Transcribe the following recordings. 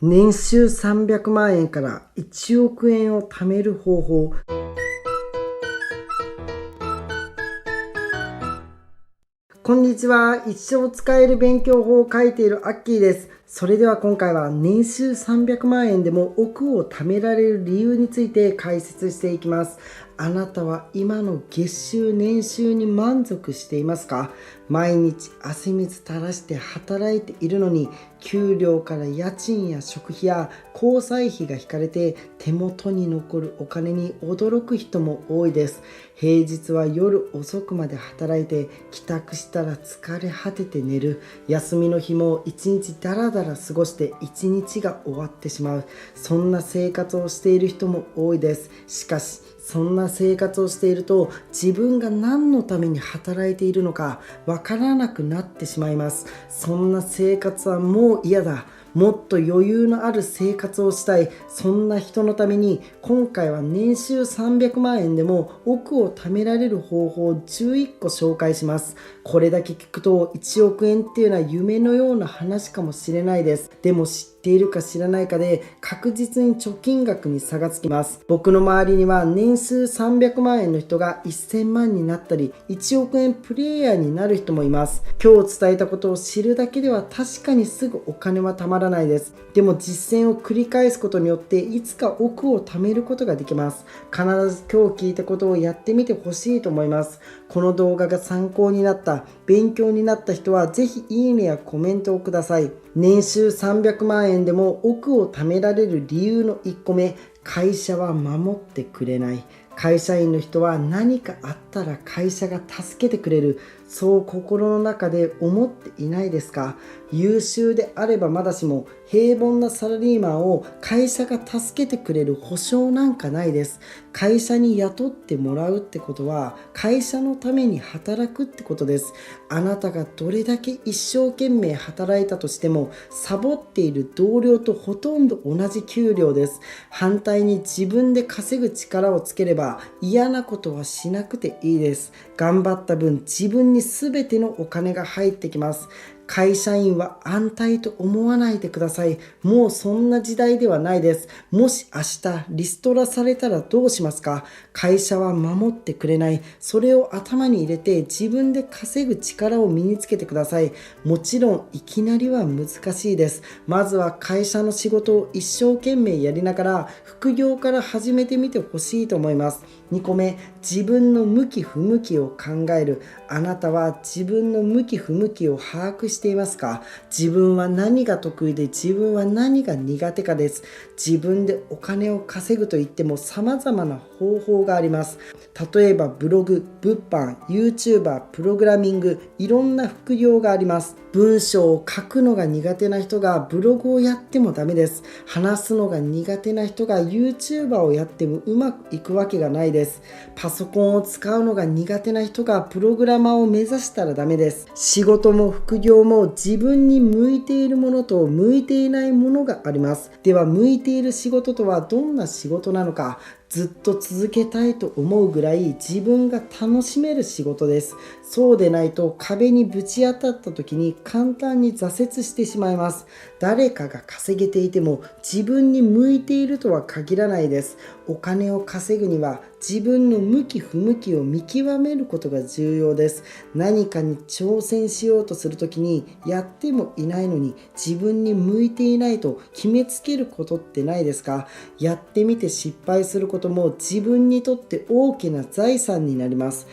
年収300万円から1億円を貯める方法。こんにちは。一生使える勉強法を書いているアッキーです。それでは今回は年収300万円でも億を貯められる理由について解説していきます。あなたは今の月収年収に満足していますか？毎日汗水垂らして働いているのに、給料から家賃や食費や交際費が引かれて手元に残るお金に驚く人も多いです。平日は夜遅くまで働いて、帰宅したら疲れ果てて寝る。休みの日も一日ダラダラ過ごして一日が終わってしまう。そんな生活をしている人も多いです。しかしそんな生活をしていると、自分が何のために働いているのかわからなくなってしまいます。そんな生活はもう嫌だ。もっと余裕のある生活をしたい。そんな人のために今回は年収300万円でも億を貯められる方法を11個紹介します。これだけ聞くと1億円っていうのは夢のような話かもしれないです。でも知っているか知らないかで確実に貯金額に差がつきます。僕の周りには年収300万円の人が1000万になったり、1億円プレイヤーになる人もいます。今日伝えたことを知るだけでは確かにすぐお金は貯まらないです。でも実践を繰り返すことによっていつか億を貯めることができます。必ず今日聞いたことをやってみてほしいと思います。この動画が参考になった、勉強になった人はぜひいいねやコメントをください。年収300万円でも億を貯められる理由の1個目、会社は守ってくれない。会社員の人は何かあったら会社が助けてくれる、そう心の中で思っていないですか？優秀であればまだしも、平凡なサラリーマンを会社が助けてくれる保証なんかないです。会社に雇ってもらうってことは会社のために働くってことです。あなたがどれだけ一生懸命働いたとしても、サボっている同僚とほとんど同じ給料です。反対に自分で稼ぐ力をつければ嫌なことはしなくていいです。頑張った分自分に全てのお金が入ってきます。会社員は安泰と思わないでください。もうそんな時代ではないです。もし明日リストラされたらどうしますか？会社は守ってくれない。それを頭に入れて自分で稼ぐ力を身につけてください。もちろんいきなりは難しいです。まずは会社の仕事を一生懸命やりながら副業から始めてみてほしいと思います。2個目、自分の向き不向きを考える。あなたは自分の向き不向きを把握していますか？自分は何が得意で自分は何が苦手かです。自分でお金を稼ぐといっても様々な方法があります。例えばブログ、物販、YouTuber、プログラミング、いろんな副業があります。文章を書くのが苦手な人がブログをやってもダメです。話すのが苦手な人が YouTuber をやってもうまくいくわけがないです。パソコンを使うのが苦手な人がプログラマーを目指したらダメです。仕事も副業も自分に向いているものと向いていないものがあります。では向いている仕事とはどんな仕事なのか、ずっと続けたいと思うぐらい自分が楽しめる仕事です。そうでないと壁にぶち当たった時に簡単に挫折してしまいます。誰かが稼げていても自分に向いているとは限らないです。お金を稼ぐには自分の向き不向きを見極めることが重要です。何かに挑戦しようとするときにやってもいないのに自分に向いていないと決めつけることってないですか？やってみて失敗することも自分にとって大きな財産になります。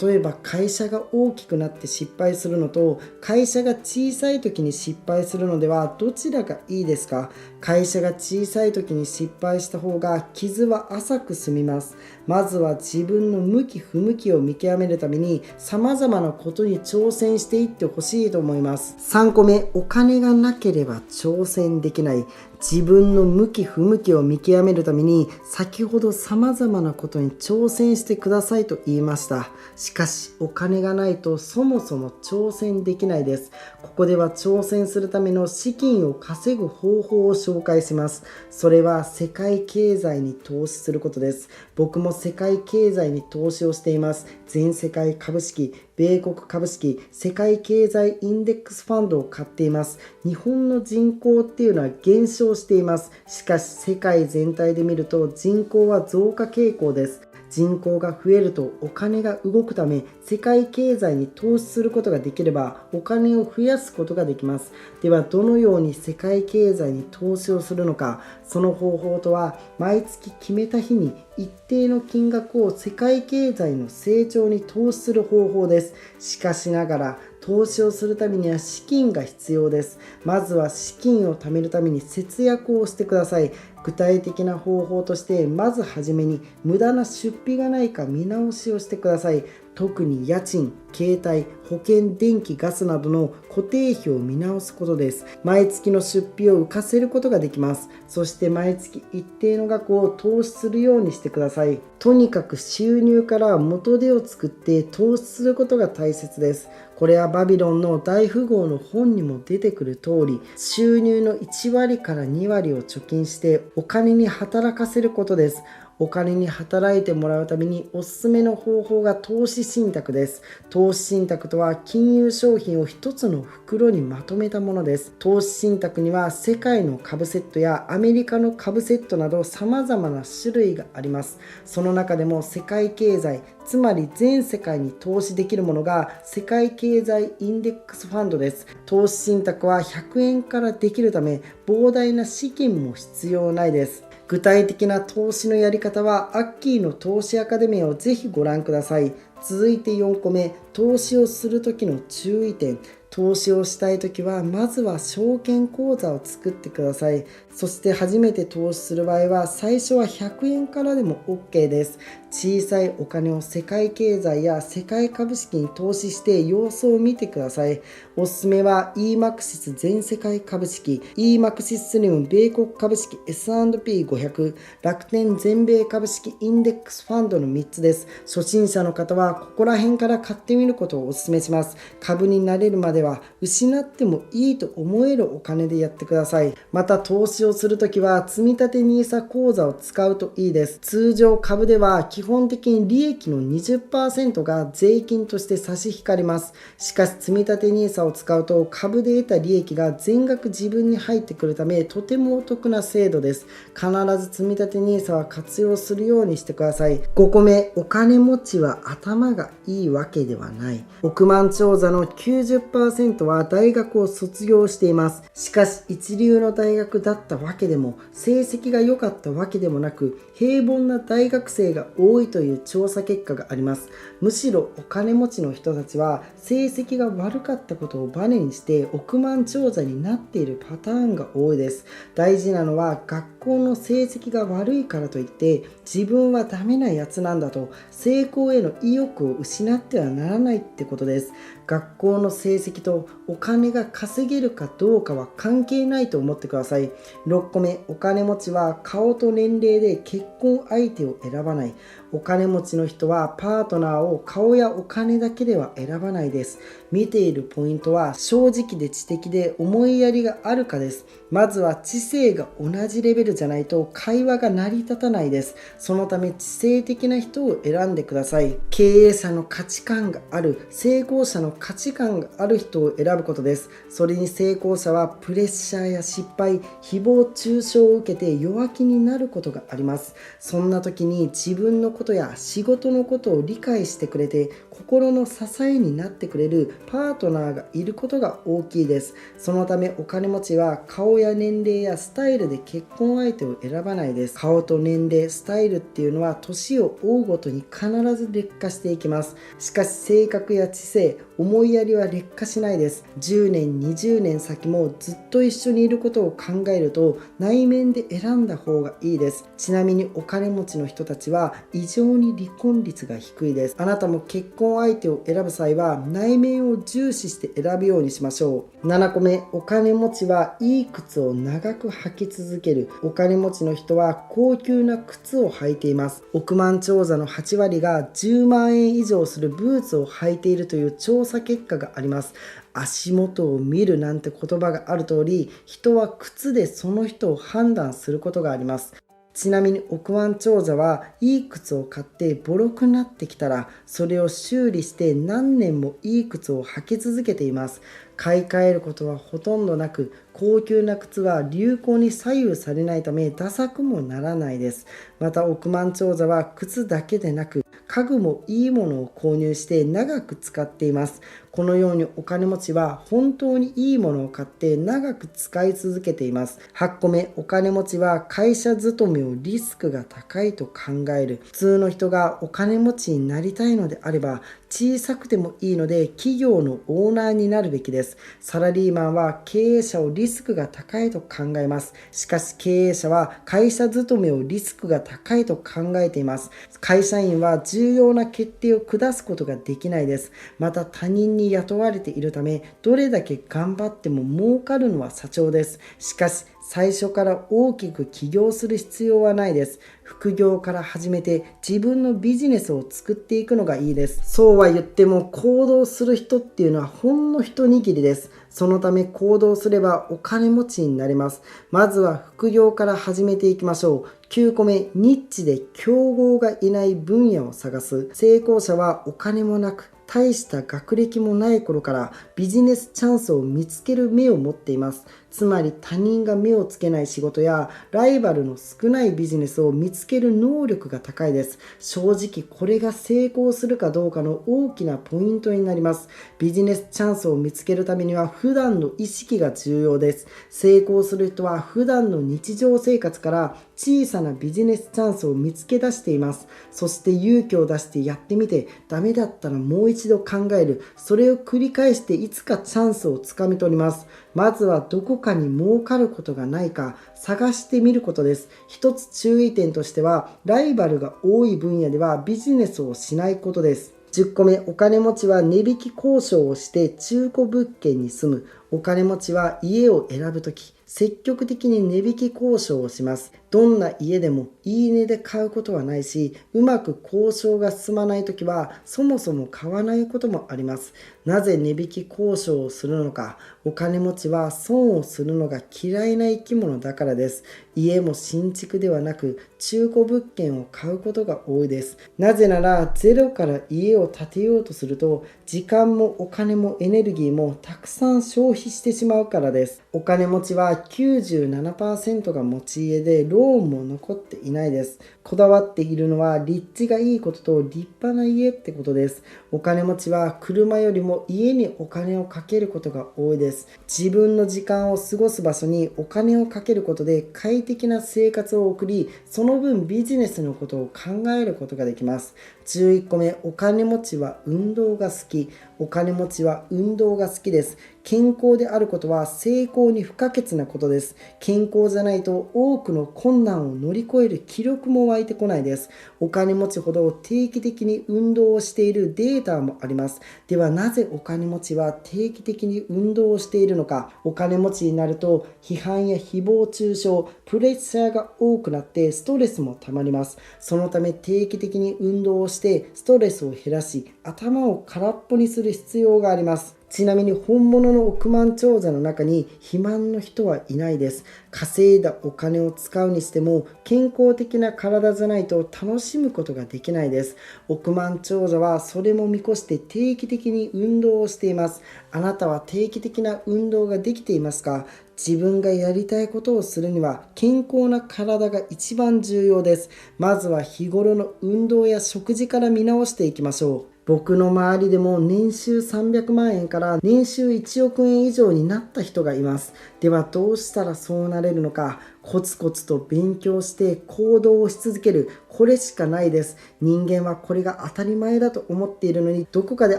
例えば会社が大きくなって失敗するのと会社が小さい時に失敗するのではどちらがいいですか？会社が小さい時に失敗した方が傷は浅く済みます。まずは自分の向き不向きを見極めるために様々なことに挑戦していってほしいと思います。3個目、お金がなければ挑戦できない。自分の向き不向きを見極めるために先ほど様々なことに挑戦してくださいと言いました。しかしお金がないとそもそも挑戦できないです。ここでは挑戦するための資金を稼ぐ方法を紹介します。それは世界経済に投資することです。僕も世界経済に投資をしています。全世界株式、米国株式、世界経済インデックスファンドを買っています。日本の人口っていうのは減少しています。しかし世界全体で見ると人口は増加傾向です。人口が増えるとお金が動くため、世界経済に投資することができればお金を増やすことができます。ではどのように世界経済に投資をするのか。その方法とは、毎月決めた日に一定の金額を世界経済の成長に投資する方法です。しかしながら投資をするためには資金が必要です。まずは資金を貯めるために節約をしてください。具体的な方法として、まずはじめに無駄な出費がないか見直しをしてください。特に家賃、携帯、保険、電気、ガスなどの固定費を見直すことです。毎月の出費を浮かせることができます。そして毎月一定の額を投資するようにしてください。とにかく収入から元手を作って投資することが大切です。これはバビロンの大富豪の本にも出てくる通り、収入の1割から2割を貯金してお金に働かせることです。お金に働いてもらうためにおすすめの方法が投資信託です。投資信託とは金融商品を一つの袋にまとめたものです。投資信託には世界の株セットやアメリカの株セットなど様々な種類があります。その中でも世界経済、つまり全世界に投資できるものが世界経済インデックスファンドです。投資信託は100円からできるため、膨大な資金も必要ないです。具体的な投資のやり方はアッキーの投資アカデミーをぜひご覧ください。続いて4個目、投資をするときの注意点。投資をしたいときは、まずは証券口座を作ってください。そして初めて投資する場合は、最初は100円からでも OK です。小さいお金を世界経済や世界株式に投資して様子を見てください。おすすめは EMAXIS 全世界株式、EMAXIS SLIM 米国株式 S&P500、楽天全米株式インデックスファンドの3つです。初心者の方はここら辺から買ってみることをお勧めします。株になれるまでは失ってもいいと思えるお金でやってください。また投資をするときは積立 NISA 口座を使うといいです。通常株では基本的に利益の 20% が税金として差し引かれます。しかし積立 NISA を使うと株で得た利益が全額自分に入ってくるため、とてもお得な制度です。必ず積立 NISA は活用するようにしてください。5個目、お金持ちは頭がいいわけではない。億万長者の 90% は大学を卒業しています。しかし一流の大学だったわけでも、成績が良かったわけでもなく、平凡な大学生が多いという調査結果があります。むしろお金持ちの人たちは成績が悪かったことをバネにして億万長者になっているパターンが多いです。大事なのは、学校の成績が悪いからといって自分はダメなやつなんだと成功への意欲を失ってはならないってことです。学校の成績とお金が稼げるかどうかは関係ないと思ってください。6個目、お金持ちは顔と年齢で結婚相手を選ばない。お金持ちの人はパートナーを顔やお金だけでは選ばないです。見ているポイントは正直で知的で思いやりがあるかです。まずは知性が同じレベルじゃないと会話が成り立たないです。そのため知性的な人を選んでください。経営者の価値観がある、成功者の価値観がある人を選ぶことです。それに成功者はプレッシャーや失敗、誹謗中傷を受けて弱気になることがあります。そんな時に自分のことや仕事のことを理解してくれて心の支えになってくれるパートナーがいることが大きいです。そのためお金持ちは顔や年齢やスタイルで結婚相手を選ばないです。顔と年齢、スタイルっていうのは年を追うごとに必ず劣化していきます。しかし性格や知性、思いやりは劣化しないです。10年、20年先もずっと一緒にいることを考えると内面で選んだ方がいいです。ちなみにお金持ちの人たちは異常に離婚率が低いです。あなたも結婚相手を選ぶ際は内面を重視して選ぶようにしましょう。7個目、お金持ちはいい靴を長く履き続ける。お金持ちの人は高級な靴を履いています。億万長者の8割が10万円以上するブーツを履いているという調査結果があります。足元を見るなんて言葉がある通り、人は靴でその人を判断することがあります。ちなみに億万長者はいい靴を買ってボロくなってきたらそれを修理して何年もいい靴を履き続けています。買い替えることはほとんどなく、高級な靴は流行に左右されないためダサくもならないです。また億万長者は靴だけでなく家具もいいものを購入して長く使っています。このようにお金持ちは本当にいいものを買って長く使い続けています。8個目、お金持ちは会社勤めをリスクが高いと考える。普通の人がお金持ちになりたいのであれば、小さくてもいいので企業のオーナーになるべきです。サラリーマンは経営者をリスクが高いと考えます。しかし経営者は会社勤めをリスクが高いと考えています。会社員は重要な決定を下すことができないです。また他人に雇われているため、どれだけ頑張っても儲かるのは社長です。しかし最初から大きく起業する必要はないです。副業から始めて自分のビジネスを作っていくのがいいです。そうは言っても行動する人っていうのはほんの一握りです。そのため行動すればお金持ちになれます。まずは副業から始めていきましょう。9個目、ニッチで競合がいない分野を探す。成功者はお金もなく大した学歴もない頃からビジネスチャンスを見つける目を持っています。つまり他人が目をつけない仕事やライバルの少ないビジネスを見つける能力が高いです。正直これが成功するかどうかの大きなポイントになります。ビジネスチャンスを見つけるためには普段の意識が重要です。成功する人は普段の日常生活から小さなビジネスチャンスを見つけ出しています。そして勇気を出してやってみて、ダメだったらもう一度考える。それを繰り返していつかチャンスをつかみ取ります。まずはどこかに儲かることがないか探してみることです。一つ注意点としては、ライバルが多い分野ではビジネスをしないことです。10個目、お金持ちは値引き交渉をして中古物件に住む。お金持ちは家を選ぶとき、積極的に値引き交渉をします。どんな家でもいい値で買うことはないし、うまく交渉が進まないときはそもそも買わないこともあります。なぜ値引き交渉をするのか。お金持ちは損をするのが嫌いな生き物だからです。家も新築ではなく中古物件を買うことが多いです。なぜならゼロから家を建てようとすると時間もお金もエネルギーもたくさん消費してしまうからです。お金持ちは 97% が持ち家でローンも残っていないです。こだわっているのは立地がいいことと立派な家ってことです。お金持ちは車よりも家にお金をかけることが多いです。自分の時間を過ごす場所にお金をかけることで快適な生活を送り、その分ビジネスのことを考えることができます。11個目、お金持ちは運動が好き。お金持ちは運動が好きです。健康であることは成功に不可欠なことです。健康じゃないと多くの困難を乗り越える気力も湧いてこないです。お金持ちほど定期的に運動をしているデータもあります。ではなぜお金持ちは定期的に運動をしているのか。お金持ちになると批判や誹謗中傷、プレッシャーが多くなってストレスもたまります。そのため定期的に運動をしてストレスを減らし、頭を空っぽにする必要があります。ちなみに本物の億万長者の中に肥満の人はいないです。稼いだお金を使うにしても健康的な体じゃないと楽しむことができないです。億万長者はそれも見越して定期的に運動をしています。あなたは定期的な運動ができていますか？自分がやりたいことをするには健康な体が一番重要です。まずは日頃の運動や食事から見直していきましょう。僕の周りでも年収300万円から年収1億円以上になった人がいます。ではどうしたらそうなれるのか。コツコツと勉強して行動をし続ける。これしかないです。人間はこれが当たり前だと思っているのにどこかで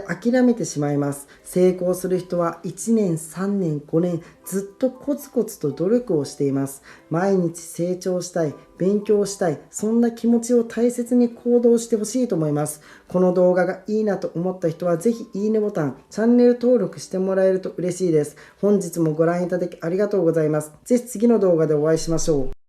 諦めてしまいます。成功する人は1年、3年、5年ずっとコツコツと努力をしています。毎日成長したい、勉強したい、そんな気持ちを大切に行動してほしいと思います。この動画がいいなと思った人はぜひいいねボタン、チャンネル登録してもらえると嬉しいです。本日もご覧いただきありがとうございます。ぜひ次の動画でお会いしましょう。